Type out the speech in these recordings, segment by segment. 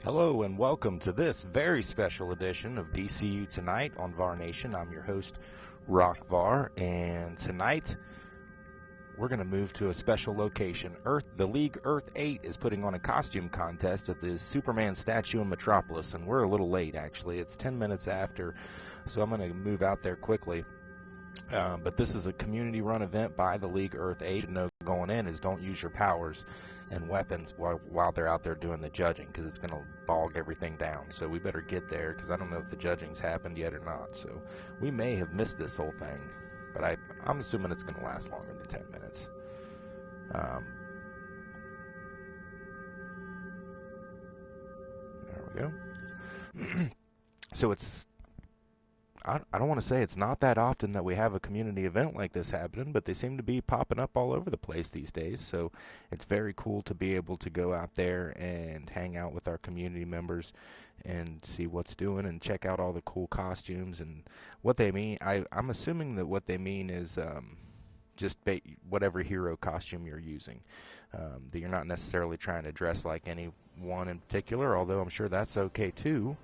Hello and welcome to this very special edition of DCU Tonight on VAR Nation. I'm your host, Rock VAR, and tonight we're going to move to a special location. The League Earth 8 is putting on a costume contest at the Superman statue in Metropolis, and we're a little late actually. It's 10 minutes after, so I'm going to move out there quickly. But this is a community-run event by the League Earth 8. To know going in is don't use your powers and weapons while they're out there doing the judging, because it's going to bog everything down. So we better get there, because I don't know if the judging's happened yet or not. So we may have missed this whole thing, but I'm assuming it's going to last longer than 10 minutes. There we go. So I don't want to say it's not that often that we have a community event like this happening, but they seem to be popping up all over the place these days. So it's very cool to be able to go out there and hang out with our community members and see what's doing and check out all the cool costumes and what they mean. I'm assuming that what they mean is just whatever hero costume you're using. That you're not necessarily trying to dress like any one in particular, although I'm sure that's okay too.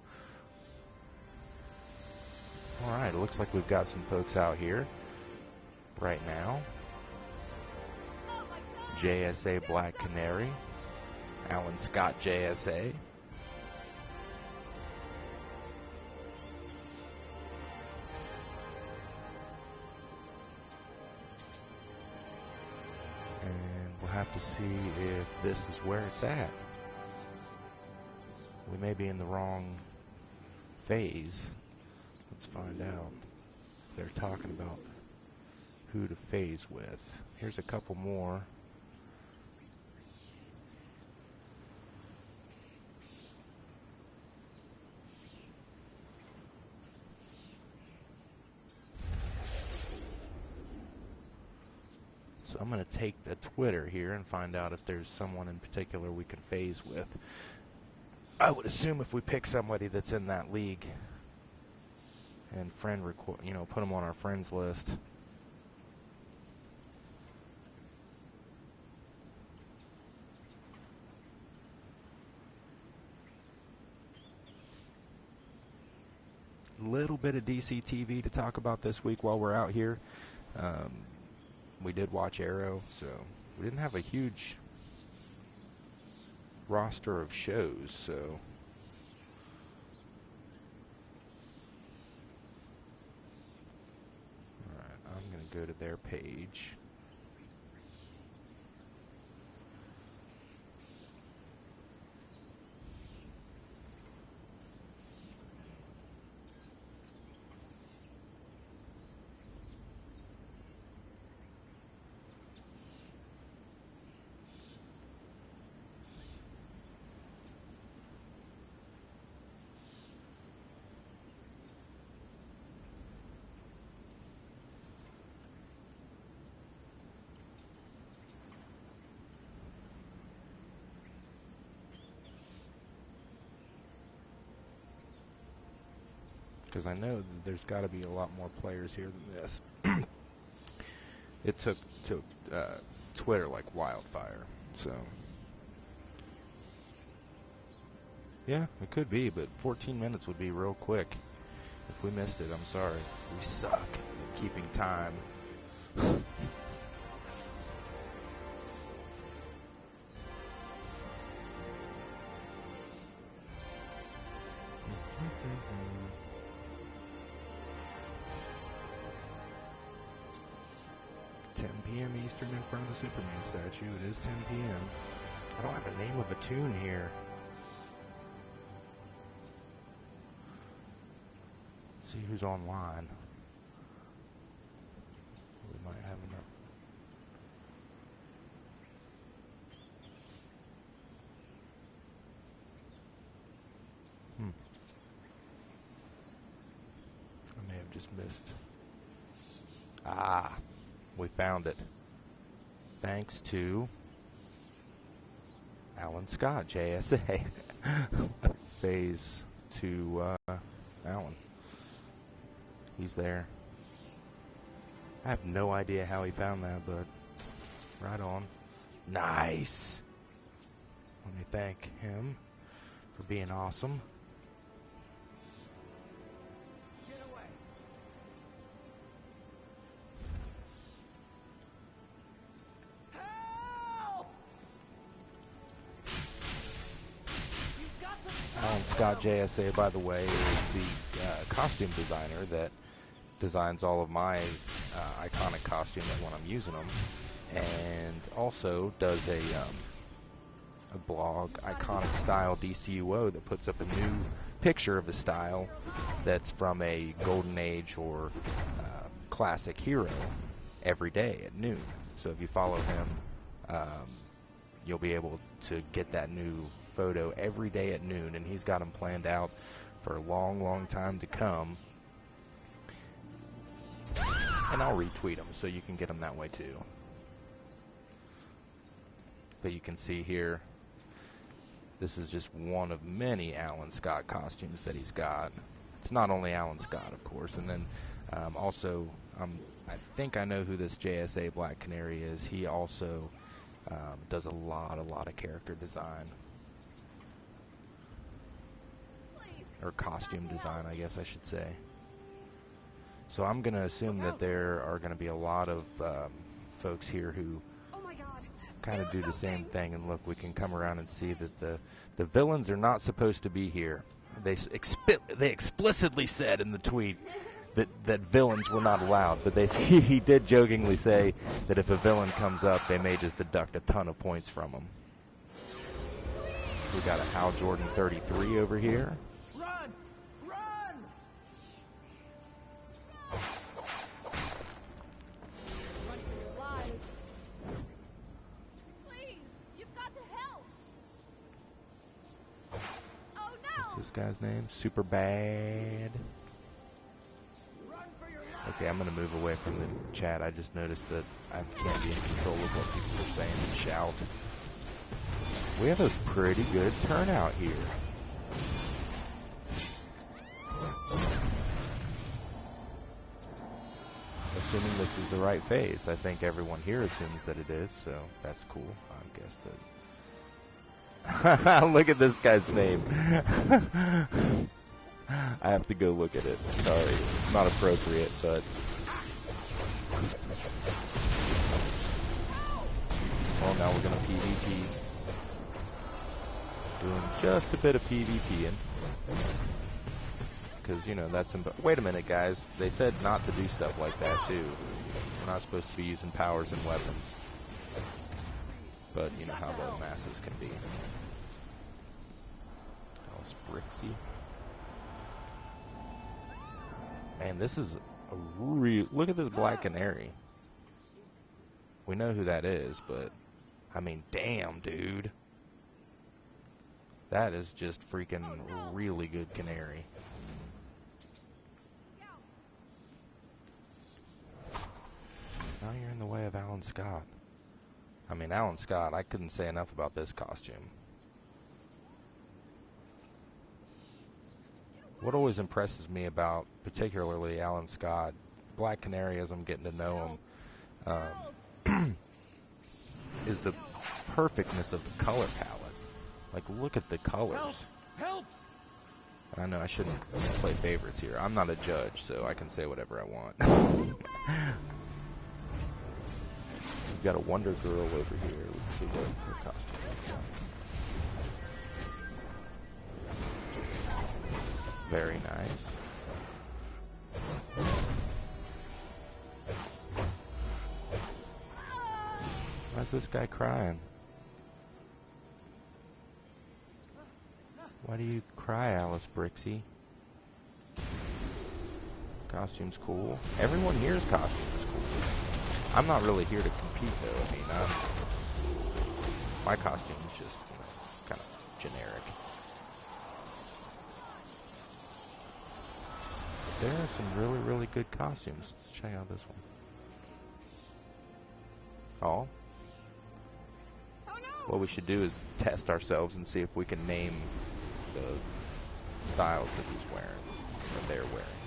Alright, it looks like we've got some folks out here right now. JSA Black Canary, Alan Scott JSA. And we'll have to see if this is where it's at. We may be in the wrong phase. Let's find out if they're talking about who to phase with. Here's a couple more. So I'm going to take the Twitter here and find out if there's someone in particular we can phase with. I would assume if we pick somebody that's in that league and put them on our friends list. Little bit of DC TV to talk about this week while we're out here. We did watch Arrow, so we didn't have a huge roster of shows, so I'm going to go to their page. Because I know that there's got to be a lot more players here than this. It took Twitter like wildfire, so yeah, it could be, but 14 minutes would be real quick. If we missed it, I'm sorry. We suck at keeping time. Eastern in front of the Superman statue. It is 10 p.m. I don't have a name of a tune here. Let's see who's online. We might have enough. I may have just missed. We found it. Thanks to Alan Scott, JSA. Phase to Alan. He's there. I have no idea how he found that, but right on. Nice. Let me thank him. for being awesome. Get away. Help! You've got to stop Alan Scott them. JSA, by the way, is the costume designer that designs all of my iconic costumes when I'm using them, and also does a blog, Iconic Style DCUO, that puts up a new picture of a style that's from a golden age or classic hero every day at noon. So if you follow him, you'll be able to get that new photo every day at noon, and he's got them planned out for a long, long time to come. And I'll retweet them so you can get them that way too. But you can see here, this is just one of many Alan Scott costumes that he's got. It's not only Alan Scott, of course, and then also, I think I know who this JSA Black Canary is. He also does a lot of character design, or costume design, I guess I should say. So I'm going to assume that there are going to be a lot of folks here who kind of do the same thing. And look, we can come around and see that the villains are not supposed to be here. They explicitly said in the tweet that villains were not allowed, but he did jokingly say that if a villain comes up, they may just deduct a ton of points from them. We got a Hal Jordan 33 over here. Run! Run! Run for your lives. Please, you've got to help. Oh no! What's this guy's name? Super Bad. Run for your lives. Okay, I'm going to move away from the chat. I just noticed that I can't be in control of what people are saying and shout. We have a pretty good turnout here. Assuming this is the right phase. I think everyone here assumes that it is, so that's cool. I guess that... Look at this guy's name. I have to go look at it. Sorry, it's not appropriate, but... Well, now we're going to PvP. Doing just a bit of PvPing. Because, you know, that's... Wait a minute, guys. They said not to do stuff like that, too. We're not supposed to be using powers and weapons. But, you know how the masses can be. Alice Brixie. Man, this is a real... Look at this Black Canary. We know who that is, but... I mean, damn, dude. That is just freaking really good canary. Now you're in the way of Alan Scott. I mean, Alan Scott, I couldn't say enough about this costume. What always impresses me about, particularly Alan Scott, Black Canary, as I'm getting to know him, is the perfectness of the color palette. Like, look at the colors. Help! Help! I know I shouldn't play favorites here. I'm not a judge, so I can say whatever I want. We've got a Wonder Girl over here. Let's see what her costume is. Very nice. Why's this guy crying? Why do you cry, Alice Brixie? Costume's cool. Everyone here's costume is cool. I'm not really here to compete, though. I mean, my costume is just, you know, kind of generic. But there are some really, really good costumes. Let's check out this one. Oh. What we should do is test ourselves and see if we can name the styles that he's wearing, or they're wearing.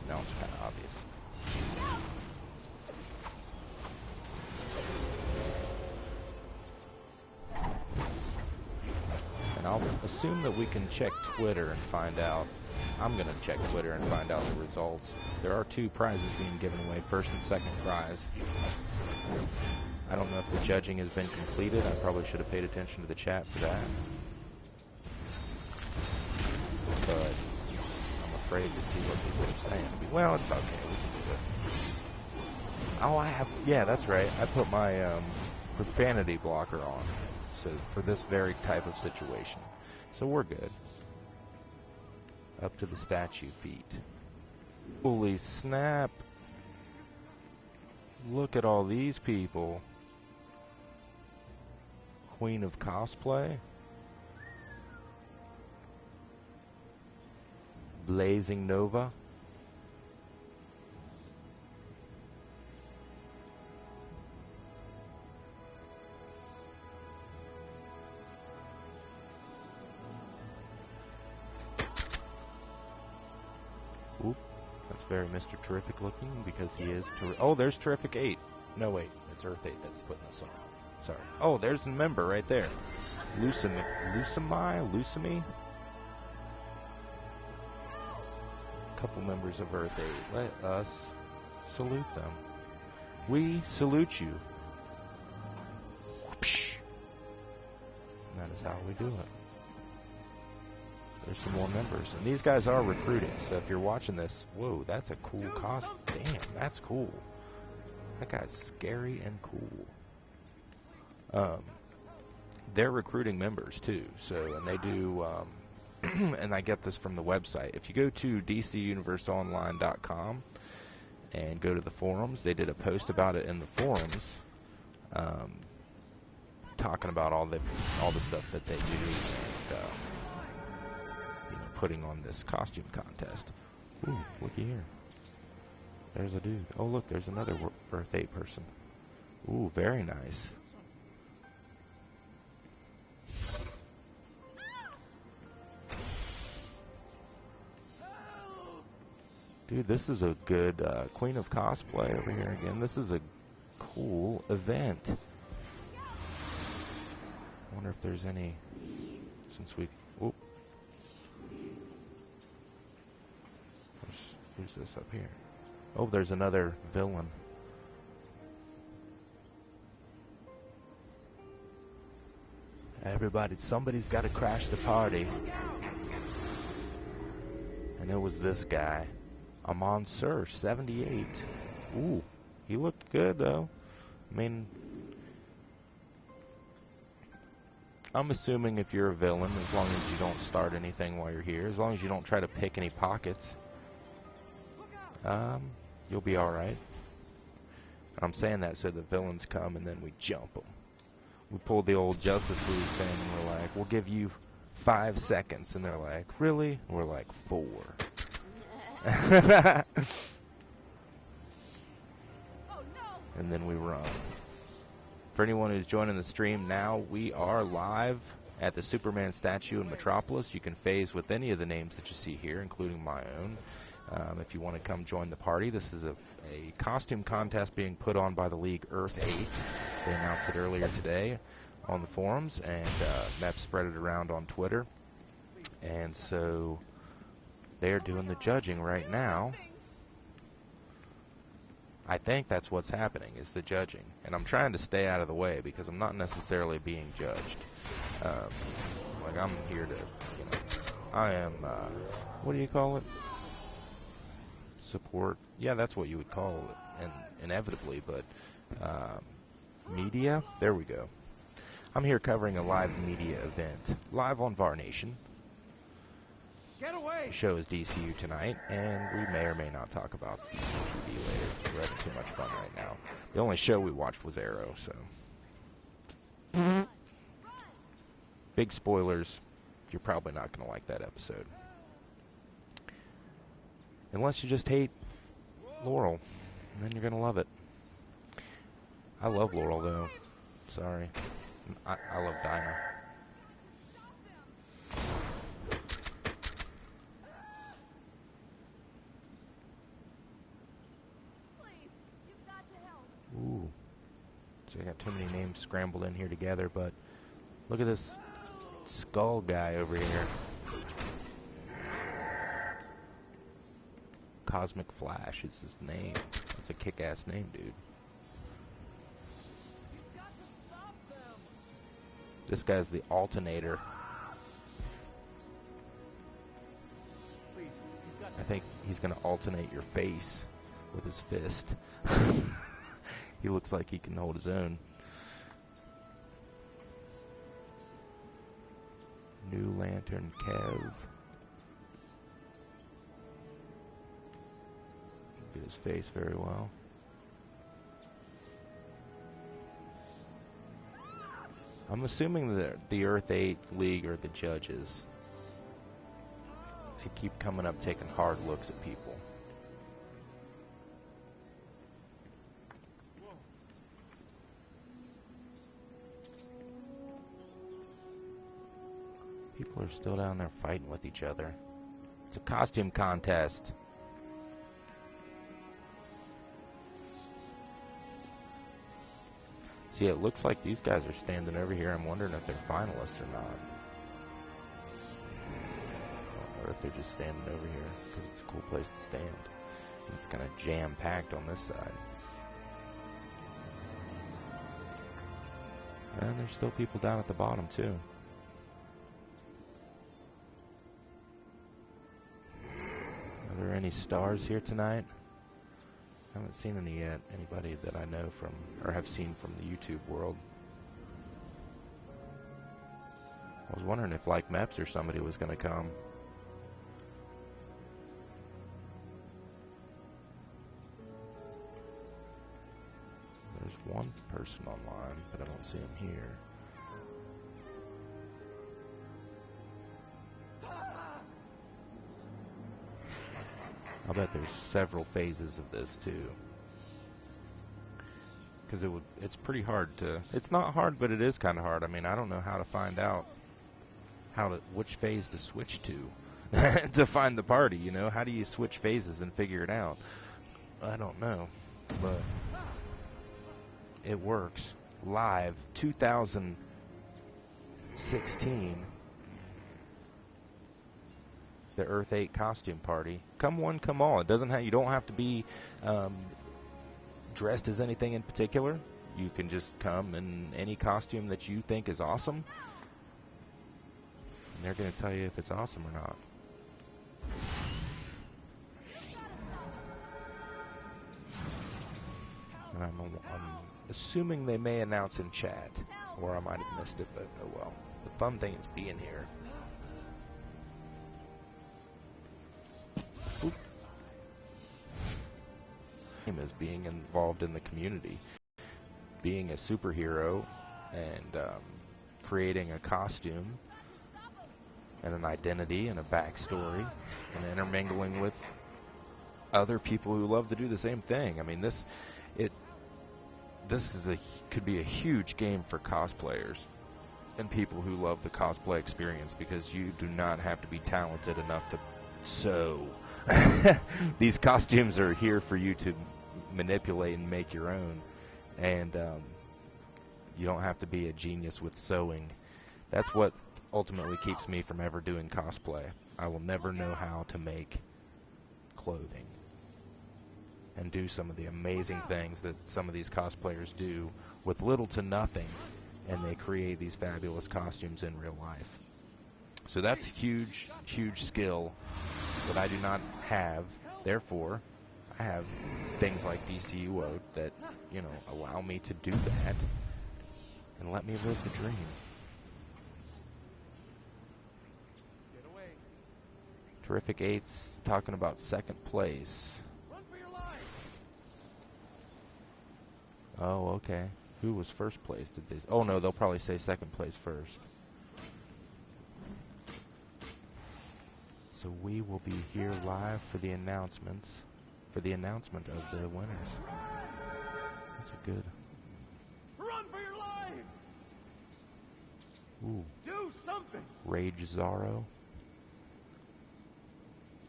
Now it's kind of obvious. And I'll I'll assume that we can check Twitter and find out. I'm going to check Twitter and find out the results. There are 2 prizes being given away, first and second prize. I don't know if the judging has been completed. I probably should have paid attention to the chat for that. But I'm afraid to see what people are saying. Well, it's okay. We can do it. Oh, I have... Yeah, that's right. I put my profanity blocker on. So for this very type of situation. So we're good. Up to the statue feet. Holy snap. Look at all these people. Queen of Cosplay. Blazing Nova. Oop, that's very Mr. Terrific looking because he is oh, there's Terrific 8. No, wait, it's Earth 8 that's putting this on. Sorry. Oh, there's a member right there. Lucimi? Couple members of Earth 8. Let us salute them. We salute you. Whoopsh. And that is how we do it. There's some more members. And these guys are recruiting, so if you're watching this, whoa, that's a cool costume. Damn, that's cool. That guy's scary and cool. They're recruiting members, too. So, and they do, and I get this from the website. If you go to dcuniverseonline.com and go to the forums, they did a post about it in the forums, talking about all the stuff that they do and, putting on this costume contest. Ooh, looky here. There's a dude. Oh, look, there's another Earth 8 person. Ooh, very nice. Dude, this is a good Queen of Cosplay over here again. This is a cool event. I wonder if there's any, since we... Oop. Who's this up here? Oh, there's another villain. Everybody, somebody's got to crash the party. And it was this guy. Amon Sir, 78. Ooh, he looked good, though. I mean, I'm assuming if you're a villain, as long as you don't start anything while you're here, as long as you don't try to pick any pockets, you'll be alright. I'm saying that so the villains come and then we jump them. We pulled the old Justice League thing and we're like, we'll give you 5 seconds. And they're like, really? And we're like, 4. And then we run. For anyone who's joining the stream now, we are live at the Superman statue in Metropolis. You can phase with any of the names that you see here, including my own. If you want to come join the party, this is a costume contest being put on by the league Earth 8. They announced it earlier today on the forums, and Mep spread it around on Twitter. And so they're doing the judging right now. I think that's what's happening, is the judging. And I'm trying to stay out of the way because I'm not necessarily being judged. Like, I'm here to, I am, what do you call it? Support. Yeah, that's what you would call it, and inevitably, but media? There we go. I'm here covering a live media event, live on VAR Nation. Get away! The show is DCU tonight, and we may or may not talk about DCTV later. We're having too much fun right now. The only show we watched was Arrow, so. Big spoilers. You're probably not going to like that episode. Unless you just hate Laurel, and then you're going to love it. I love Laurel, though. Sorry. I love Dinah. Ooh. So I got too many names scrambled in here together, but look at this skull guy over here. Cosmic Flash is his name. That's a kick-ass name, dude. This guy's the alternator. I think he's going to alternate your face with his fist. He looks like he can hold his own. New Lantern Kev. Get his face very well. I'm assuming that the Earth 8 League are the judges. They keep coming up taking hard looks at people. People are still down there fighting with each other. It's a costume contest. See, it looks like these guys are standing over here. I'm wondering if they're finalists or not. Or if they're just standing over here because it's a cool place to stand. And it's kind of jam-packed on this side. And there's still people down at the bottom, too. Are there any stars here tonight? I haven't seen any yet. Anybody that I know from, or have seen from the YouTube world. I was wondering if, like, Meps or somebody was going to come. There's one person online, but I don't see him here. I'll bet there's several phases of this too, because it's pretty hard to. It's not hard, but it is kind of hard. I mean, I don't know how to find out which phase to switch to to find the party. You know, how do you switch phases and figure it out? I don't know, but it works. Live 2016. The Earth 8 costume party. Come one, come all. It doesn't have. You don't have to be dressed as anything in particular. You can just come in any costume that you think is awesome. And they're going to tell you if it's awesome or not. And I'm assuming they may announce in chat, or I might have missed it, but oh well. The fun thing is being here. Is being involved in the community, being a superhero, and creating a costume and an identity and a backstory, and intermingling with other people who love to do the same thing. I mean, this could be a huge game for cosplayers and people who love the cosplay experience, because you do not have to be talented enough to sew. These costumes are here for you to manipulate and make your own, and you don't have to be a genius with sewing. That's what ultimately keeps me from ever doing cosplay. I will never know how to make clothing and do some of the amazing things that some of these cosplayers do with little to nothing, and they create these fabulous costumes in real life. So that's huge, huge skill that I do not have. Therefore, I have things like DCU that, you know, allow me to do that and let me live the dream. Get away. Terrific 8's talking about second place. Run for your life. Oh, okay. Who was first place? Did they? Oh no, they'll probably say second place first. So we will be here live for the announcements. For the announcement of the winners. That's a good. Run for your life! Ooh. Do something! Rage Zorro.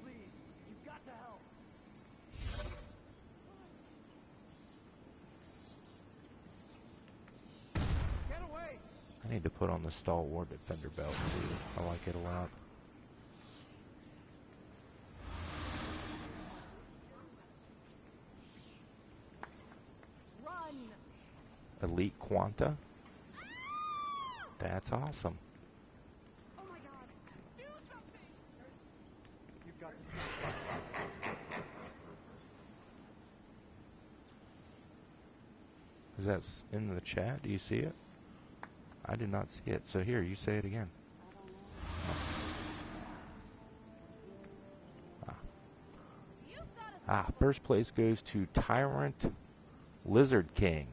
Please, you've got to help. Get away! I need to put on the stalwart defender belt too. I like it a lot. Run. Elite Quanta. That's awesome. Oh my God. Do something. You've got to stop. Is that in the chat? Do you see it? I do not see it. So here, you say it again. You've got to First place goes to Tyrant Lizard King.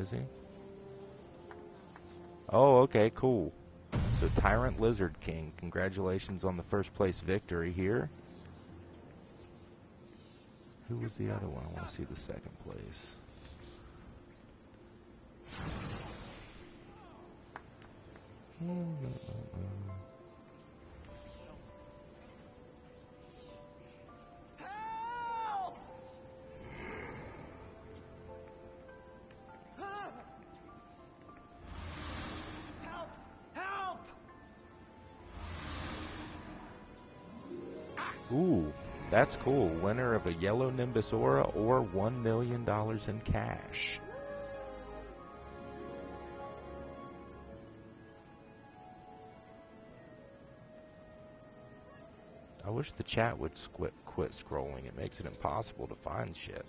Is he? Oh, okay, cool. So Tyrant Lizard King, congratulations on the first place victory here. Who was the other one? I want to see the second place. Help! Help! Help! Ooh, that's cool. Winner of a yellow Nimbus Aura or $1 million in cash. I wish the chat would quit scrolling. It makes it impossible to find shit.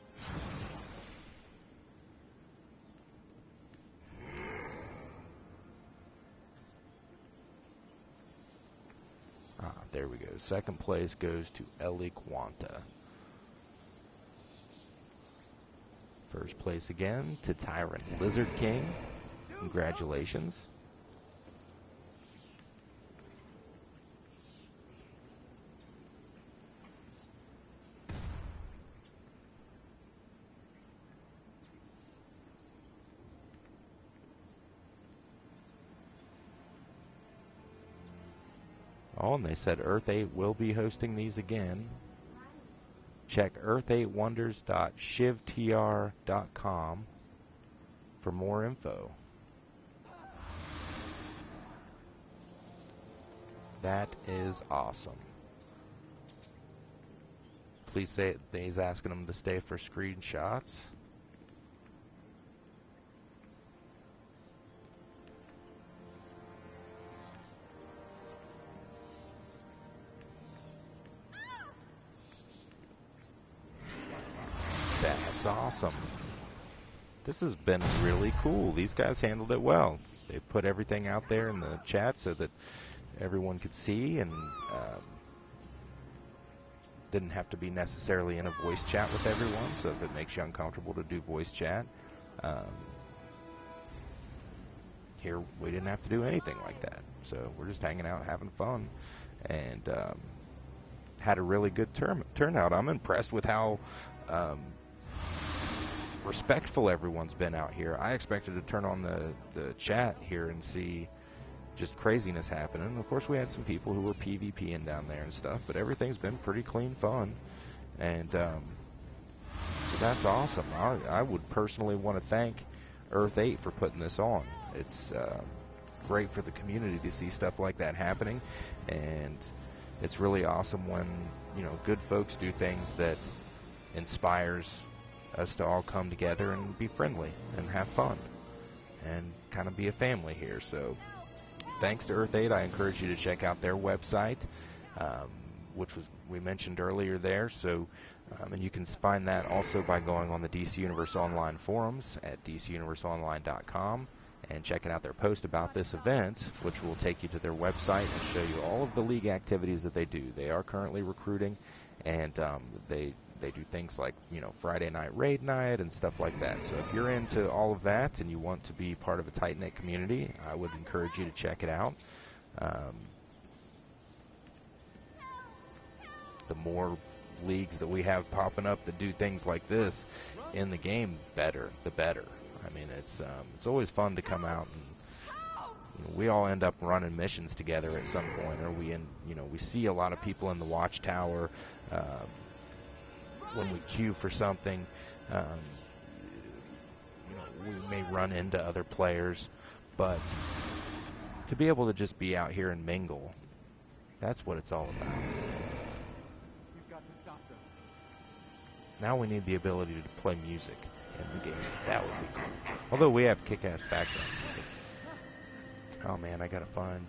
There we go. Second place goes to Ellie Quanta. First place again to Tyrant Lizard King. Congratulations. Oh, and they said Earth 8 will be hosting these again. Check earth8wonders.shivtr.com for more info. That is awesome. Please say he's asking them to stay for screenshots. That's awesome. This has been really cool. These guys handled it well. They put everything out there in the chat so that everyone could see, and didn't have to be necessarily in a voice chat with everyone. So if it makes you uncomfortable to do voice chat, here we didn't have to do anything like that. So we're just hanging out, having fun, and had a really good turnout. I'm impressed with how respectful everyone's been out here. I expected to turn on the chat here and see just craziness happening. Of course, we had some people who were PvPing down there and stuff, but everything's been pretty clean fun, and so that's awesome. I would personally want to thank Earth 8 for putting this on. It's great for the community to see stuff like that happening, and it's really awesome when, you know, good folks do things that inspires us to all come together and be friendly and have fun and kind of be a family here. So thanks to Earth 8. I encourage you to check out their website, which we mentioned earlier there. So, and you can find that also by going on the DC Universe Online forums at dcuniverseonline.com and checking out their post about this event, which will take you to their website and show you all of the league activities that they do. They are currently recruiting, and they do things like, you know, Friday night raid night and stuff like that. So if you're into all of that and you want to be part of a tight-knit community, I would encourage you to check it out. The more leagues that we have popping up that do things like this in the game, the better. I mean, it's always fun to come out, and you know, we all end up running missions together at some point, or we see a lot of people in the watchtower. When we queue for something, you know, may run into other players, but to be able to just be out here and mingle, that's what it's all about. You've got to stop them. Now we need the ability to play music in the game. That would be cool. Although we have kick-ass background music. Oh man, I gotta find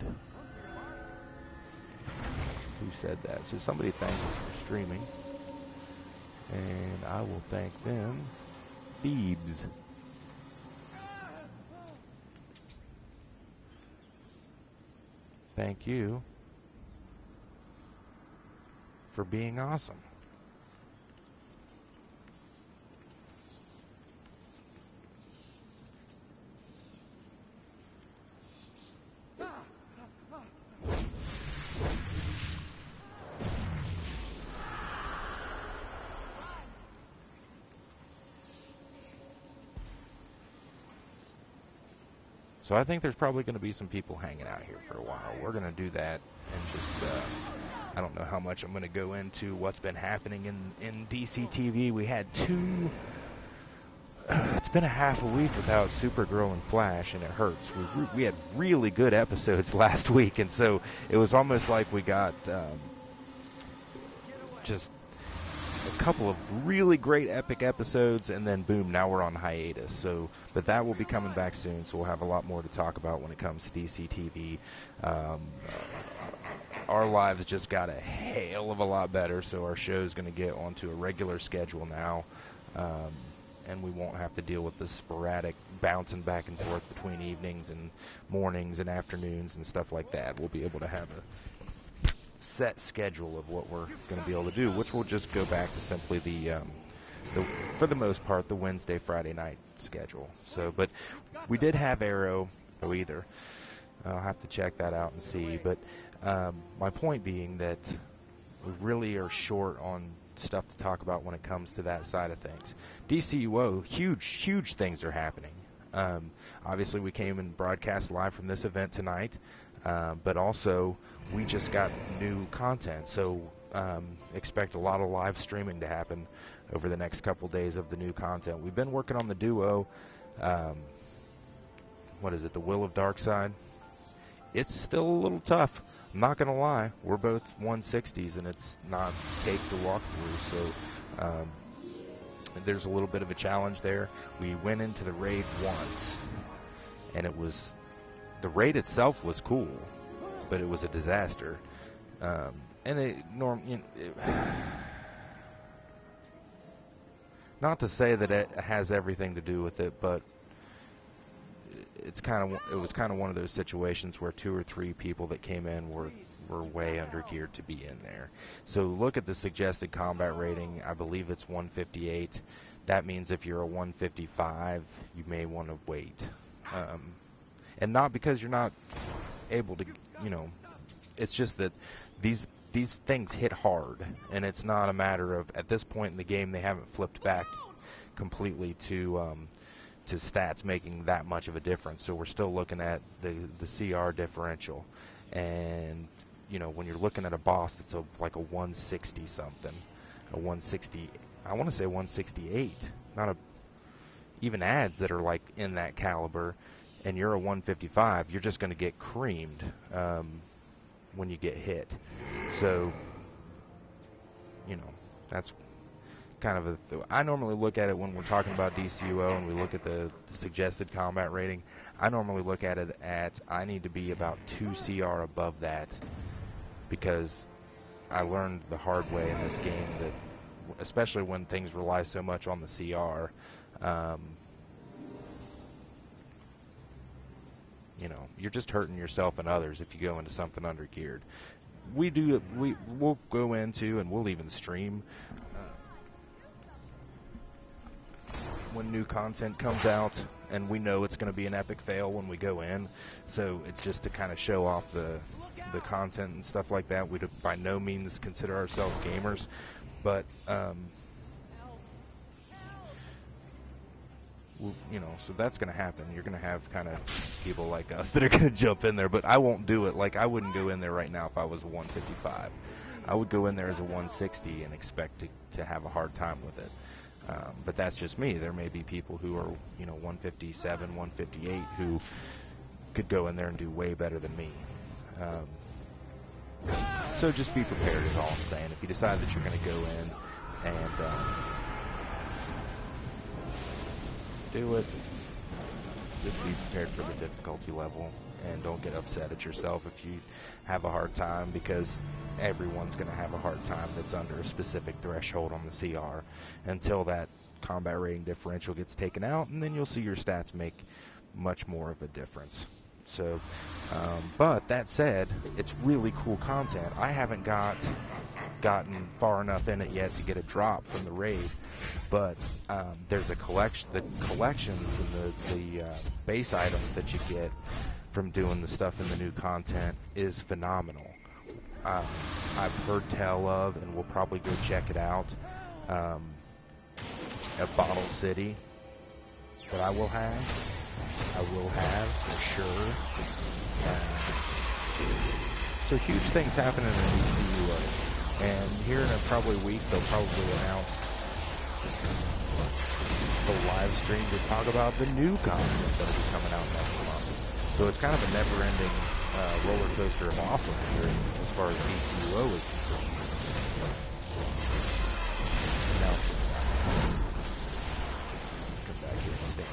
who said that. So somebody thanked us for streaming, and I will thank them. Thebes. Thank you for being awesome. So I think there's probably going to be some people hanging out here for a while. We're going to do that and just, I don't know how much I'm going to go into what's been happening in DC TV. We had it's been a half a week without Supergirl and Flash, and it hurts. We had really good episodes last week, and so it was almost like we got just a couple of really great epic episodes, and then boom, now we're on hiatus. So, but that will be coming back soon, so we'll have a lot more to talk about when it comes to DC TV. Our lives just got a hell of a lot better, so our show's going to get onto a regular schedule now, and we won't have to deal with the sporadic bouncing back and forth between evenings and mornings and afternoons and stuff like that. We'll be able to have a set schedule of what we're going to be able to do, which will just go back to simply the for the most part, the Wednesday, Friday night schedule. So, but we did have Arrow, or either. I'll have to check that out and see. But my point being that we really are short on stuff to talk about when it comes to that side of things. DCU, huge things are happening. Obviously, we came and broadcast live from this event tonight. But also, we just got new content, so expect a lot of live streaming to happen over the next couple days of the new content. We've been working on the duo, what is it, the Will of Darkseid? It's still a little tough, I'm not going to lie. We're both 160s, and it's not cake to walk through, so there's a little bit of a challenge there. We went into the raid once, and the raid itself was cool, but it was a disaster. And not to say that it has everything to do with it, but it was kind of one of those situations where 2 or 3 people that came in were way under geared to be in there. So look at the suggested combat rating. I believe it's 158. That means if you're a 155, you may want to wait. And not because you're not able to, it's just that these things hit hard, and it's not a matter of, at this point in the game, they haven't flipped back completely to stats making that much of a difference. So we're still looking at the CR differential, and when you're looking at a boss that's like a 160 something, a 160, I want to say 168, even ads that are like in that caliber. And you're a 155, you're just going to get creamed when you get hit. So, that's kind of I normally look at it when we're talking about DCUO and we look at the suggested combat rating. I normally look at it at I need to be about 2 CR above that, because I learned the hard way in this game that, especially when things rely so much on the CR, you're just hurting yourself and others if you go into something undergeared. We'll go into, and we'll even stream when new content comes out, and we know it's going to be an epic fail when we go in. So it's just to kind of show off the content and stuff like that. We by no means consider ourselves gamers, but so that's going to happen. You're going to have kind of people like us that are going to jump in there, but I won't do it. Like, I wouldn't go in there right now if I was a 155. I would go in there as a 160 and expect to have a hard time with it. But that's just me. There may be people who are, 157, 158 who could go in there and do way better than me. So just be prepared is all I'm saying. If you decide that you're going to go in and do it, just be prepared for the difficulty level, and don't get upset at yourself if you have a hard time, because everyone's going to have a hard time that's under a specific threshold on the CR until that combat rating differential gets taken out, and then you'll see your stats make much more of a difference. So, but that said, it's really cool content. I haven't gotten far enough in it yet to get a drop from the raid, but there's a collection. The collections and the base items that you get from doing the stuff in the new content is phenomenal. I've heard tell of, and we'll probably go check it out, a Bottle City that I will have for sure. So huge things happening in DCU, and here in probably a week they'll probably announce the live stream to talk about the new content that'll be coming out next month. So it's kind of a never-ending roller coaster of awesome here as far as DCUO is concerned. Now, come back here and stand.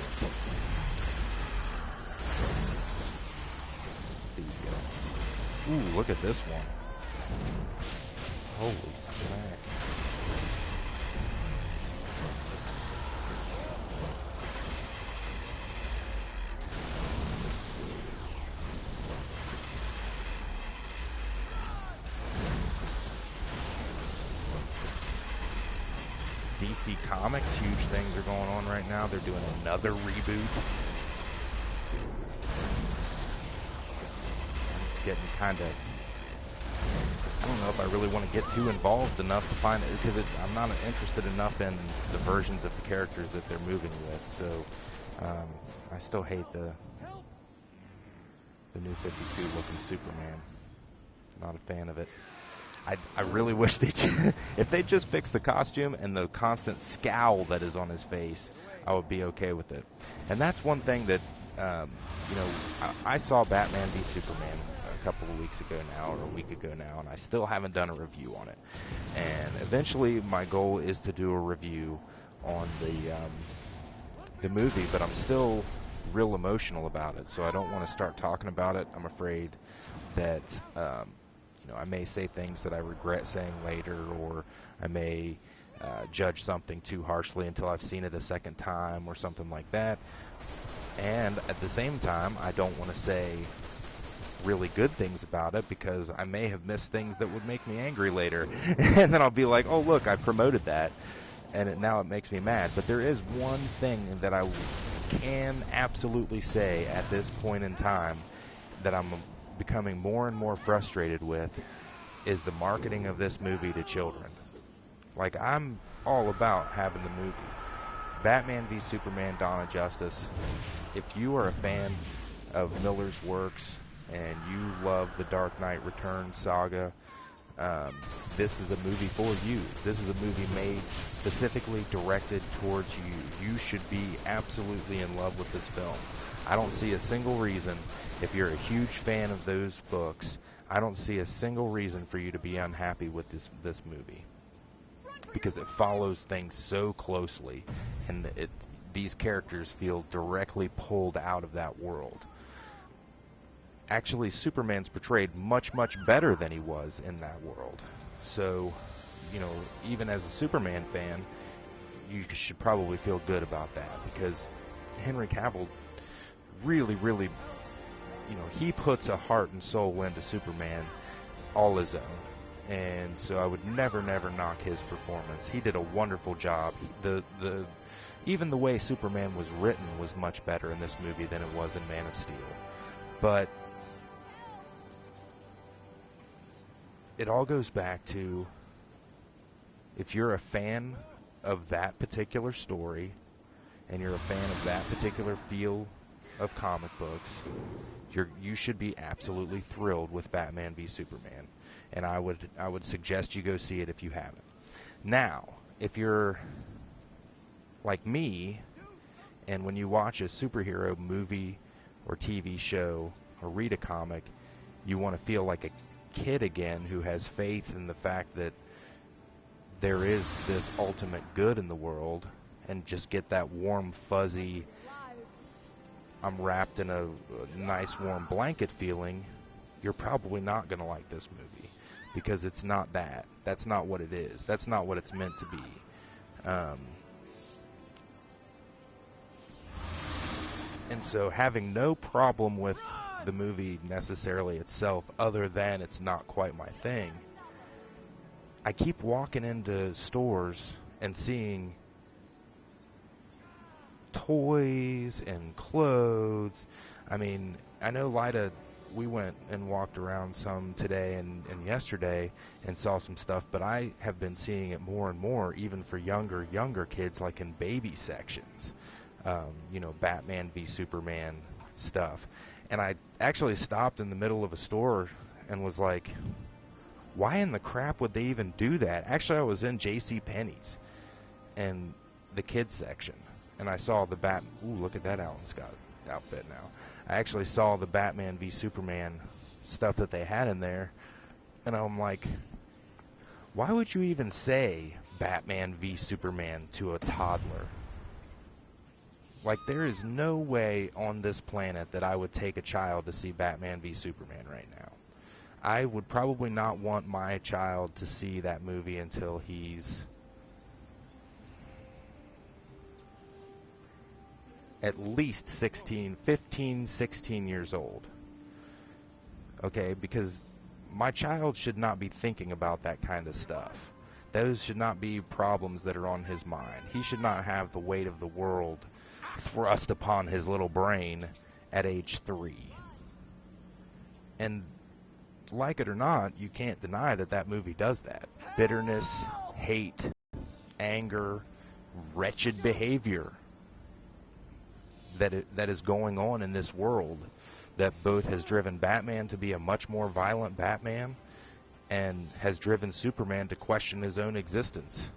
These guys. Ooh, look at this one. Holy smack. DC Comics, huge things are going on right now. They're doing another reboot. Getting kind of, I don't know if I really want to get too involved enough to find it, because I'm not interested enough in the versions of the characters that they're moving with. So I still hate the new 52 looking Superman. Not a fan of it. I really wish if they just fix the costume and the constant scowl that is on his face, I would be okay with it. And that's one thing that, I saw Batman v Superman a couple of weeks ago now, or a week ago now, and I still haven't done a review on it. And eventually my goal is to do a review on the movie, but I'm still real emotional about it, so I don't want to start talking about it. I'm afraid that I may say things that I regret saying later, or I may judge something too harshly until I've seen it a second time or something like that. And at the same time, I don't want to say really good things about it, because I may have missed things that would make me angry later. And then I'll be like, oh, look, I promoted that, and now it makes me mad. But there is one thing that I can absolutely say at this point in time that I'm becoming more and more frustrated with, is the marketing of this movie to children. Like, I'm all about having the movie Batman v Superman: Dawn of Justice. If you are a fan of Miller's works and you love the Dark Knight Returns saga, this is a movie for you. This is a movie made specifically directed towards you. You should be absolutely in love with this film. I don't see a single reason, if you're a huge fan of those books, I don't see a single reason for you to be unhappy with this movie, because it follows things so closely, and these characters feel directly pulled out of that world. Actually, Superman's portrayed much, much better than he was in that world. So, even as a Superman fan, you should probably feel good about that, because Henry Cavill really, really, he puts a heart and soul into Superman all his own. And so I would never knock his performance. He did a wonderful job. Even the way Superman was written was much better in this movie than it was in Man of Steel. But it all goes back to, if you're a fan of that particular story, and you're a fan of that particular feel of comic books, you should be absolutely thrilled with Batman v Superman. And I would suggest you go see it if you haven't. Now, if you're like me, and when you watch a superhero movie or TV show or read a comic, you want to feel like a kid again who has faith in the fact that there is this ultimate good in the world, and just get that warm, fuzzy, I'm wrapped in a nice warm blanket feeling. You're probably not going to like this movie, because it's not that. That's not what it is. That's not what it's meant to be. And so having no problem with the movie necessarily itself, other than it's not quite my thing, I keep walking into stores and seeing toys and clothes. I mean, I know Lyda, we went and walked around some today and yesterday and saw some stuff, but I have been seeing it more and more, even for younger kids, like in baby sections. Batman v Superman stuff. And I actually stopped in the middle of a store and was like, why in the crap would they even do that? Actually, I was in J.C. Penney's and the kids section, and I saw the Ooh, look at that Alan Scott outfit now. I actually saw the Batman v Superman stuff that they had in there, and I'm like, why would you even say Batman v Superman to a toddler? Like, there is no way on this planet that I would take a child to see Batman v Superman right now. I would probably not want my child to see that movie until he's at least 16 years old. Okay, because my child should not be thinking about that kind of stuff. Those should not be problems that are on his mind. He should not have the weight of the world thrust upon his little brain at age 3. And like it or not, you can't deny that that movie does that. Bitterness, hate, anger, wretched behavior that is going on in this world, that both has driven Batman to be a much more violent Batman and has driven Superman to question his own existence.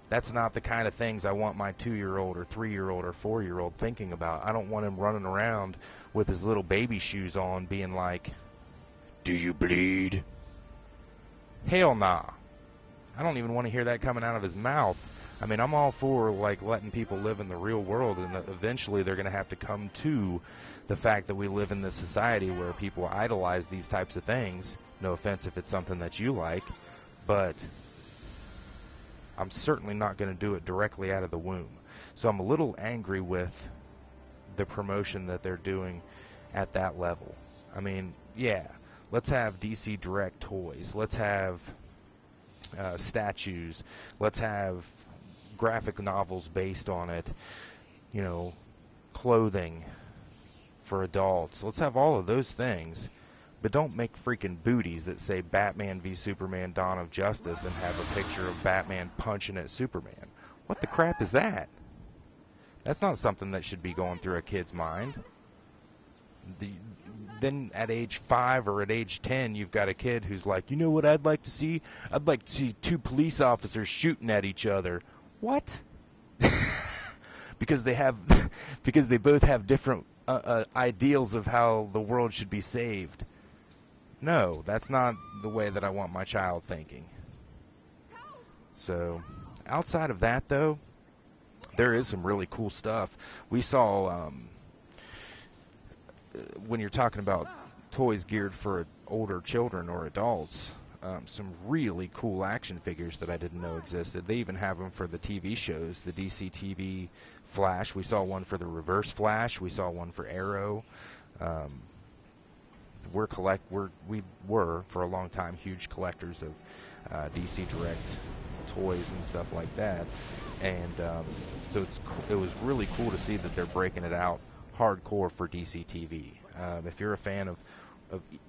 That's not the kind of things I want my 2-year-old or 3-year-old or 4-year-old thinking about. I don't want him running around with his little baby shoes on being like, do you bleed? Hell nah. I don't even want to hear that coming out of his mouth. I mean, I'm all for, like, letting people live in the real world, and eventually they're going to have to come to the fact that we live in this society where people idolize these types of things. No offense if it's something that you like, but I'm certainly not going to do it directly out of the womb. So I'm a little angry with the promotion that they're doing at that level. I mean, yeah, let's have DC Direct toys. Let's have statues. Let's have graphic novels based on it. Clothing for adults. Let's have all of those things. But don't make freaking booties that say Batman v Superman Dawn of Justice and have a picture of Batman punching at Superman. What the crap is that? That's not something that should be going through a kid's mind. Then at age 5 or at age 10, you've got a kid who's like, you know what I'd like to see? I'd like to see 2 police officers shooting at each other. What? because they both have different ideals of how the world should be saved. No, that's not the way that I want my child thinking. So, outside of that, though, there is some really cool stuff. We saw, when you're talking about toys geared for older children or adults, some really cool action figures that I didn't know existed. They even have them for the TV shows, the DC TV Flash. We saw one for the Reverse Flash. We saw one for Arrow. We were for a long time huge collectors of DC Direct toys and stuff like that, and so it was really cool to see that they're breaking it out hardcore for DC TV. If you're a fan of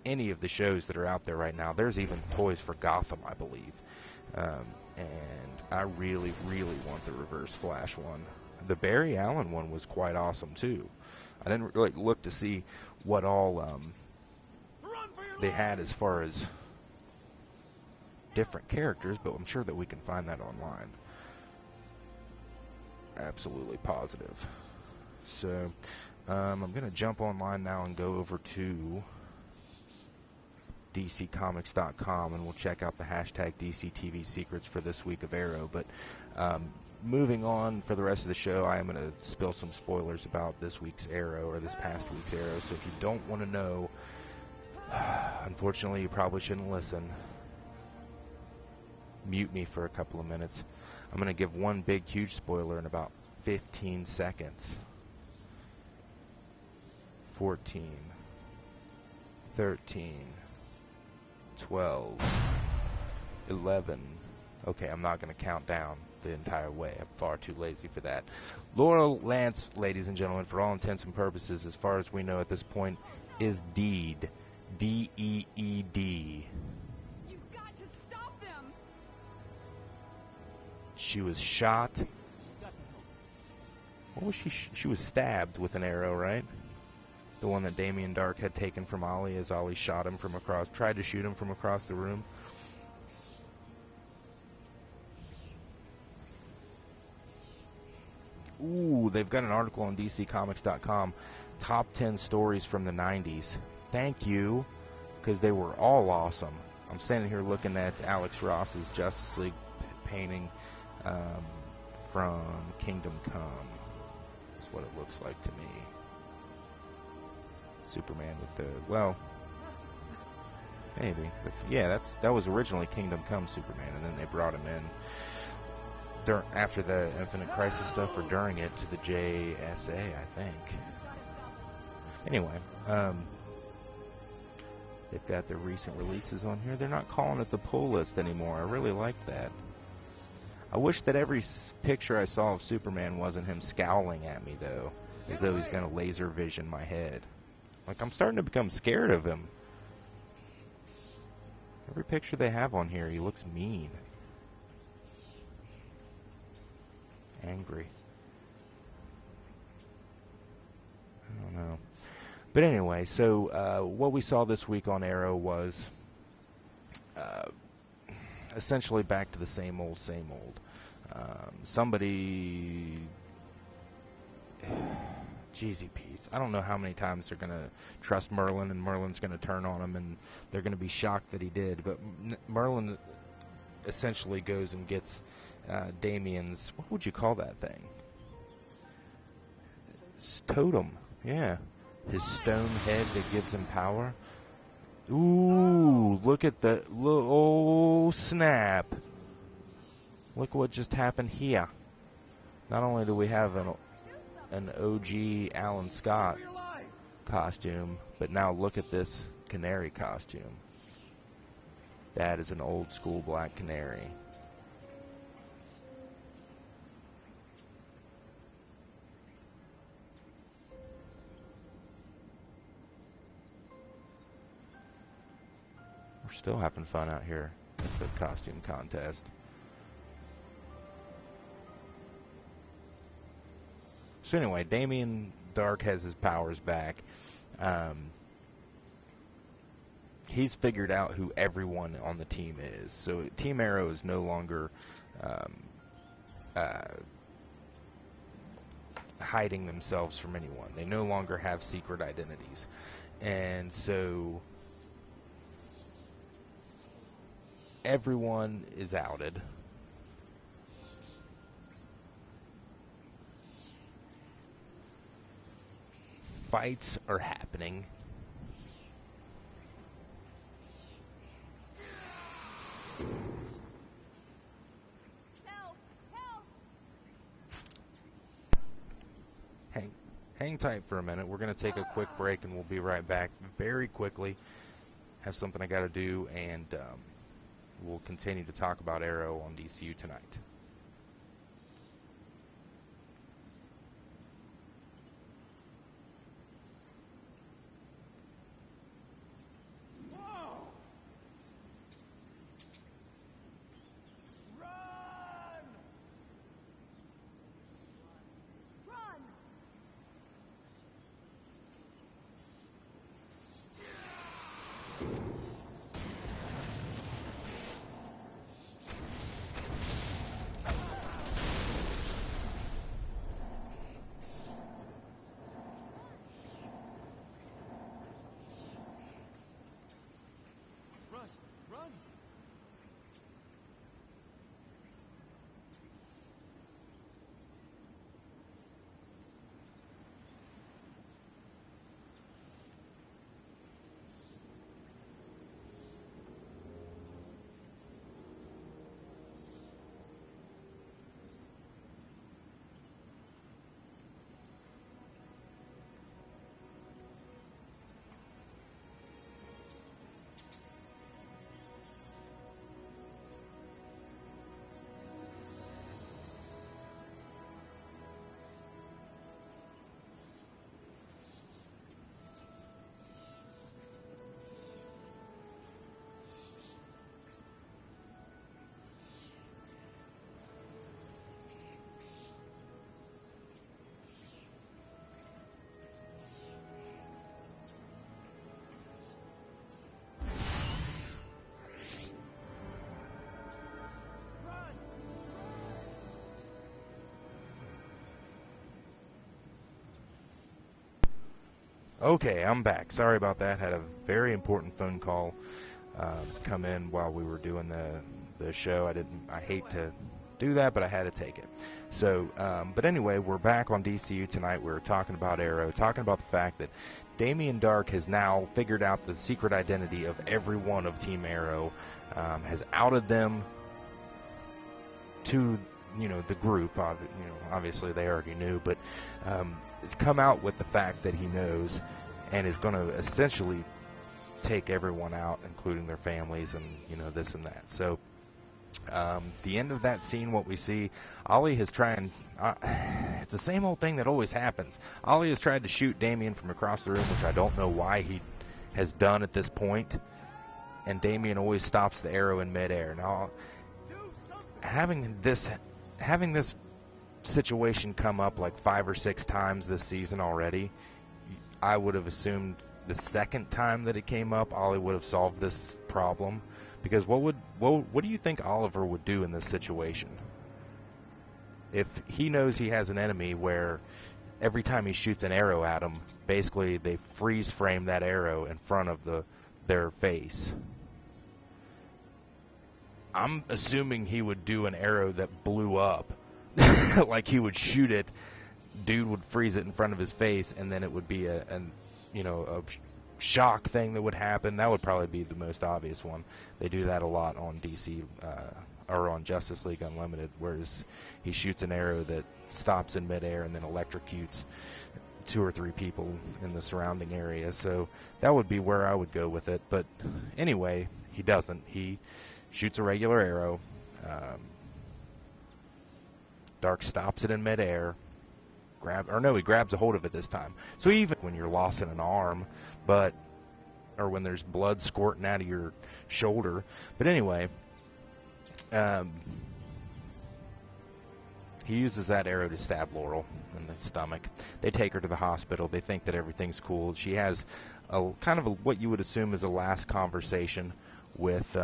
any of the shows that are out there right now, there's even toys for Gotham, I believe, and I really want the Reverse Flash one. The Barry Allen one was quite awesome too. I didn't really look to see what all they had as far as different characters, but I'm sure that we can find that online. absolutely positive. So I'm going to jump online now and go over to DCComics.com, and we'll check out the hashtag DCTV secrets for this week of Arrow. But moving on for the rest of the show, I am going to spill some spoilers about this week's Arrow, or this past week's Arrow. So if you don't want to know, unfortunately, you probably shouldn't listen. Mute me for a couple of minutes. I'm going to give one big, huge spoiler in about 15 seconds. 14, 13, 12, 11. Okay, I'm not going to count down the entire way. I'm far too lazy for that. Laurel Lance, ladies and gentlemen, for all intents and purposes, as far as we know at this point, is deed. D-E-E-D. You've got to stop them. She was shot. What was she? She was stabbed with an arrow, right? The one that Damien Dark had taken from Ollie as Ollie shot him from across, tried to shoot him from across the room. Ooh, they've got an article on DCComics.com, top 10 stories from the 90s. Thank you, because they were all awesome. I'm standing here looking at Alex Ross's Justice League painting from Kingdom Come. That's what it looks like to me. Superman with the, well, maybe. But yeah, that was originally Kingdom Come Superman, and then they brought him in after the Infinite Crisis stuff, or during it, to the JSA, I think. Anyway, they've got their recent releases on here. They're not calling it the pull list anymore. I really like that. I wish that every picture I saw of Superman wasn't him scowling at me, though, as though he's going to laser vision my head. Like, I'm starting to become scared of him. Every picture they have on here, he looks mean. Angry. I don't know. But anyway, so what we saw this week on Arrow was essentially back to the same old, same old. Somebody... Jeezy Pete's. I don't know how many times they're going to trust Merlin, and Merlin's going to turn on him, and they're going to be shocked that he did. But Merlin essentially goes and gets Damien's, what would you call that thing? His totem, yeah. His stone head that gives him power. Ooh, look at the, oh snap. Look what just happened here. Not only do we have an OG Alan Scott costume, but now look at this Canary costume. That is an old school Black Canary. We're still having fun out here at the costume contest. So anyway, Damien Dark has his powers back. He's figured out who everyone on the team is. So Team Arrow is no longer hiding themselves from anyone. They no longer have secret identities. And so everyone is outed. Fights are happening. Help! Help! Hang tight for a minute. We're going to take a quick break, and we'll be right back very quickly. Have something I got to do, and we'll continue to talk about Arrow on DCU tonight. Okay, I'm back. Sorry about that. Had a very important phone call come in while we were doing the show. I hate to do that, but I had to take it. So, but anyway, we're back on DCU tonight. We're talking about Arrow, talking about the fact that Damien Dark has now figured out the secret identity of every one of Team Arrow, has outed them to the group. Obviously they already knew, but has come out with the fact that he knows, and is going to essentially take everyone out, including their families, and this and that. So the end of that scene, what we see, Ollie has tried. It's the same old thing that always happens. Ollie has tried to shoot Damien from across the room, which I don't know why he has done at this point, and Damien always stops the arrow in midair. Now, having this situation come up like 5 or 6 times this season already, I would have assumed the second time that it came up, Ollie would have solved this problem. Because what do you think Oliver would do in this situation? If he knows he has an enemy where every time he shoots an arrow at him, basically they freeze frame that arrow in front of their face. I'm assuming he would do an arrow that blew up. Like he would shoot it, dude would freeze it in front of his face, and then it would be a shock thing that would happen. That would probably be the most obvious one. They do that a lot on DC or on Justice League Unlimited, whereas he shoots an arrow that stops in midair and then electrocutes 2 or 3 people in the surrounding area. So that would be where I would go with it. But anyway, he doesn't. He shoots a regular arrow. Dark stops it in midair. He grabs a hold of it this time. So even when you're lost in an arm, or when there's blood squirting out of your shoulder. But anyway, he uses that arrow to stab Laurel in the stomach. They take her to the hospital. They think that everything's cool. She has what you would assume is a last conversation with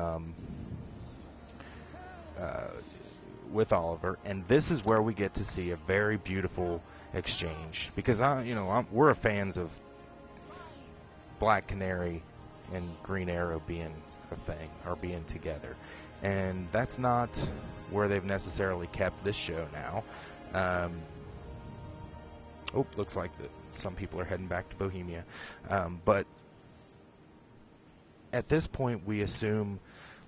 Oliver, and this is where we get to see a very beautiful exchange, because we're fans of Black Canary and Green Arrow being a thing, or being together, and that's not where they've necessarily kept this show now. Looks like that some people are heading back to Bohemia, but at this point we assume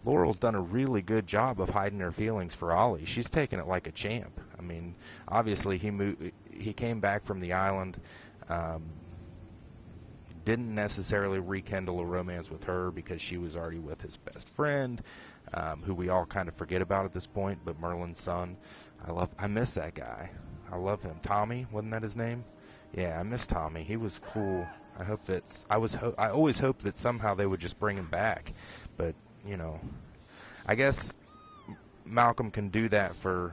Laurel's done a really good job of hiding her feelings for Ollie. She's taken it like a champ. I mean, obviously he came back from the island, didn't necessarily rekindle a romance with her because she was already with his best friend, who we all kind of forget about at this point, but Merlin's son. I miss that guy. I love him. Tommy, wasn't that his name? Yeah, I miss Tommy. He was cool. I always hoped that somehow they would just bring him back, but I guess Malcolm can do that for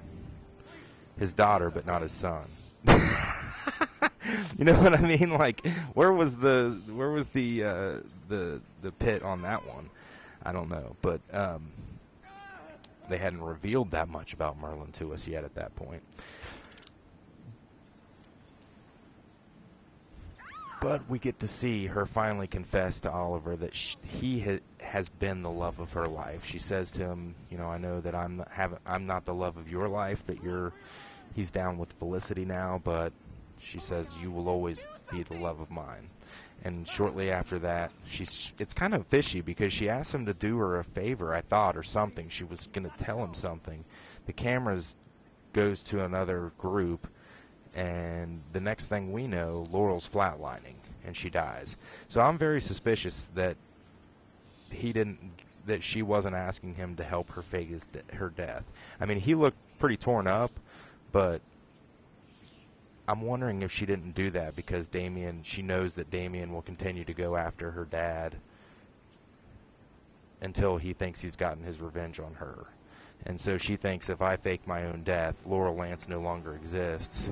his daughter, but not his son. You know what I mean? Like, where was the pit on that one? I don't know, but they hadn't revealed that much about Merlin to us yet at that point. But we get to see her finally confess to Oliver that he has been the love of her life. She says to him, I know that I'm not the love of your life, that he's down with Felicity now, but she says you will always be the love of mine. And shortly after that, it's kind of fishy because she asked him to do her a favor, I thought, or something. She was going to tell him something. The cameras goes to another group, and the next thing we know, Laurel's flatlining and she dies. So I'm very suspicious that she wasn't asking him to help her fake her death. I mean, he looked pretty torn up, but I'm wondering if she didn't do that because she knows that Damien will continue to go after her dad until he thinks he's gotten his revenge on her. And so she thinks if I fake my own death, Laurel Lance no longer exists,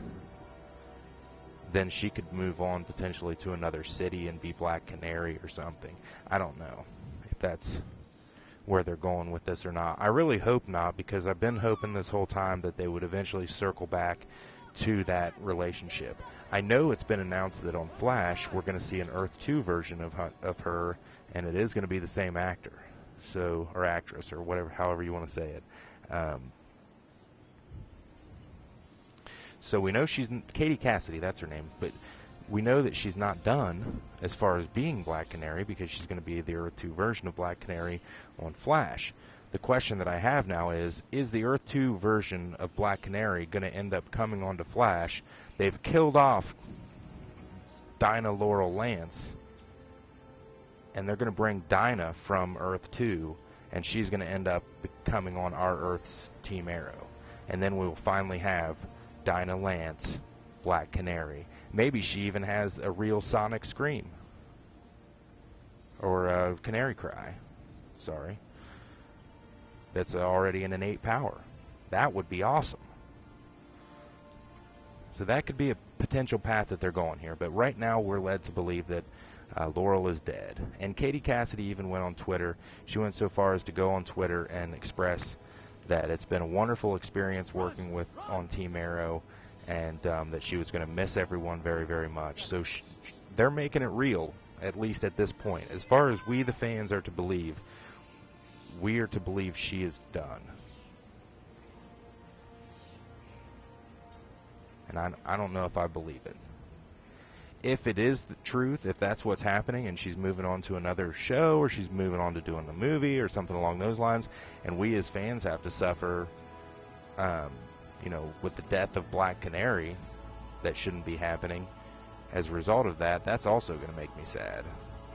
then she could move on potentially to another city and be Black Canary or something. I don't know if that's where they're going with this or not. I really hope not, because I've been hoping this whole time that they would eventually circle back to that relationship. I know it's been announced that on Flash we're going to see an Earth 2 version of her, and it is going to be the same actor, or actress, or whatever, however you want to say it. So we know she's Katie Cassidy, that's her name, but we know that she's not done as far as being Black Canary, because she's going to be the Earth 2 version of Black Canary on Flash. The question that I have now is the Earth 2 version of Black Canary going to end up coming onto Flash? They've killed off Dinah Laurel Lance, and they're going to bring Dinah from Earth 2, and she's going to end up coming on our Earth's Team Arrow. And then we'll finally have Dinah Lance, Black Canary. Maybe she even has a real sonic scream. Or a canary cry. Sorry. That's already an innate power. That would be awesome. So that could be a potential path that they're going here. But right now we're led to believe that Laurel is dead. And Katie Cassidy even went on Twitter. She went so far as to go on Twitter and express that it's been a wonderful experience working on Team Arrow, and that she was going to miss everyone very, very much. So they're making it real, at least at this point. As far as we, the fans, are to believe, we are to believe she is done. And I don't know if I believe it. If it is the truth, if that's what's happening, and she's moving on to another show, or she's moving on to doing the movie, or something along those lines, and we as fans have to suffer, with the death of Black Canary, that shouldn't be happening as a result of that, that's also going to make me sad.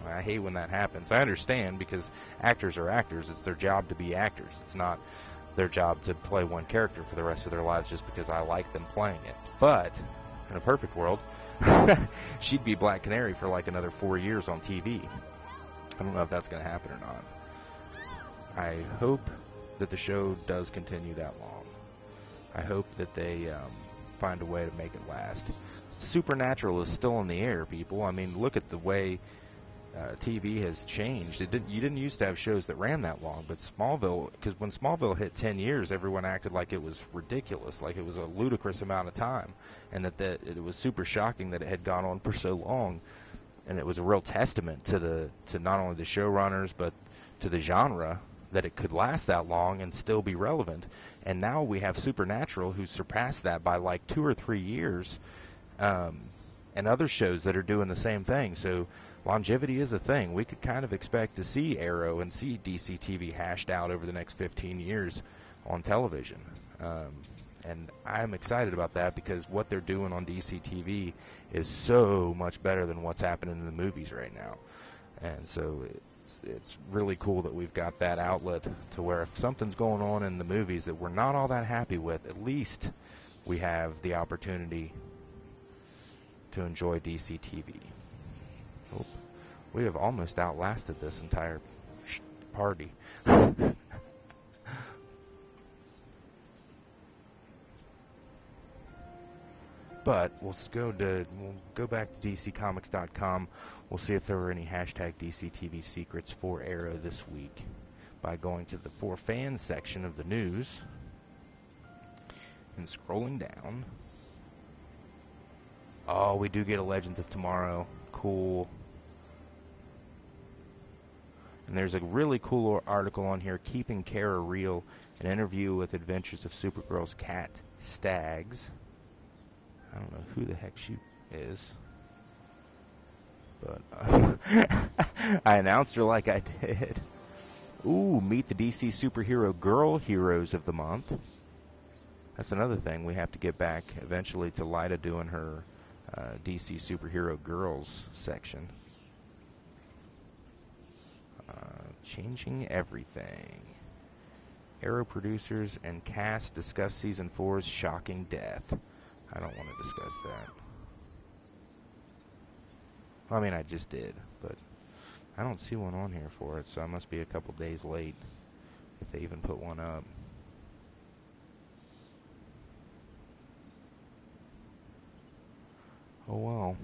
I hate when that happens. I understand, because actors are actors. It's their job to be actors. It's not their job to play one character for the rest of their lives just because I like them playing it. But in a perfect world, she'd be Black Canary for like another 4 years on TV. I don't know if that's going to happen or not. I hope that the show does continue that long. I hope that they find a way to make it last. Supernatural is still in the air, people. I mean, look at the way TV has changed. You didn't used to have shows that ran that long, but Smallville, because when Smallville hit 10 years, everyone acted like it was ridiculous, like it was a ludicrous amount of time, and that it was super shocking that it had gone on for so long. And it was a real testament to not only the showrunners but to the genre that it could last that long and still be relevant. And now we have Supernatural, who surpassed that by like 2 or 3 years, and other shows that are doing the same thing. So longevity is a thing. We could kind of expect to see Arrow and see DC TV hashed out over the next 15 years on television. And I'm excited about that, because what they're doing on DC TV is so much better than what's happening in the movies right now. And so it's really cool that we've got that outlet to where if something's going on in the movies that we're not all that happy with, at least we have the opportunity to enjoy DC TV. Oh, we have almost outlasted this entire party. But we'll go back to DCComics.com. We'll see if there were any hashtag DCTV secrets for Arrow this week by going to the For Fans section of the news and scrolling down. Oh, we do get a Legends of Tomorrow. Cool. And there's a really cool article on here, Keeping Kara Real, an interview with Adventures of Supergirl's Cat Staggs. I don't know who the heck she is, but I announced her like I did. Ooh, meet the DC Superhero Girl Heroes of the Month. That's another thing. We have to get back eventually to Lyda doing her DC Superhero Girls section. Changing everything. Arrow producers and cast discuss Season 4's shocking death. I don't want to discuss that. I mean, I just did, but I don't see one on here for it, so I must be a couple days late if they even put one up. Oh well.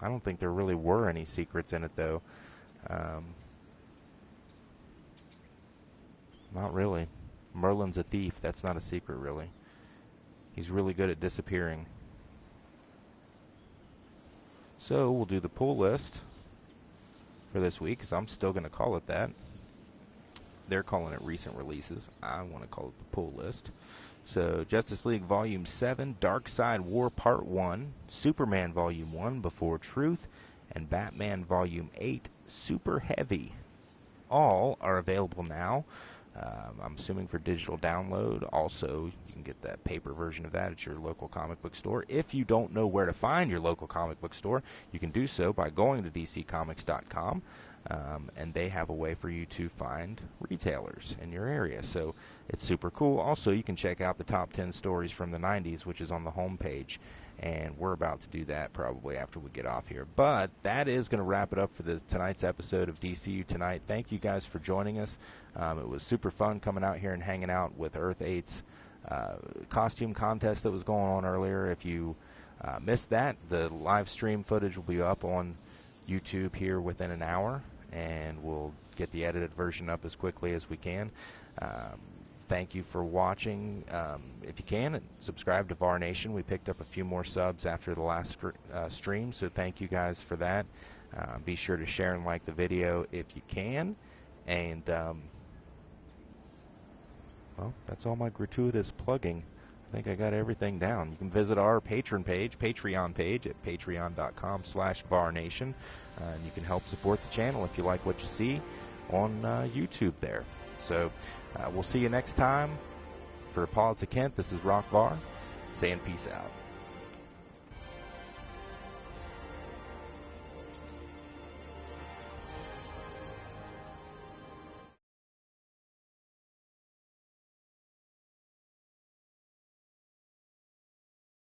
I don't think there really were any secrets in it, though. Not really. Merlin's a thief. That's not a secret, really. He's really good at disappearing. So we'll do the pull list for this week, because I'm still going to call it that. They're calling it recent releases. I want to call it the pull list. So Justice League Volume 7, Dark Side War Part 1, Superman Volume 1, Before Truth, and Batman Volume 8, Super Heavy. All are available now. I'm assuming for digital download. Also, you can get that paper version of that at your local comic book store. If you don't know where to find your local comic book store, you can do so by going to dccomics.com, and they have a way for you to find retailers in your area. So it's super cool. Also, you can check out the top 10 stories from the 90s, which is on the home page. And we're about to do that probably after we get off here. But that is going to wrap it up for tonight's episode of DCU Tonight. Thank you guys for joining us. It was super fun coming out here and hanging out with Earth 8's costume contest that was going on earlier. If you missed that, the live stream footage will be up on YouTube here within an hour, and we'll get the edited version up as quickly as we can. Thank you for watching. If you can, subscribe to VAR Nation. We picked up a few more subs after the last stream, so thank you guys for that. Be sure to share and like the video if you can. And, well, that's all my gratuitous plugging. I think I got everything down. You can visit our Patreon page at patreon.com/VARNation. And you can help support the channel if you like what you see on YouTube there. So we'll see you next time. For Politics Kent, this is Rock VAR, saying peace out.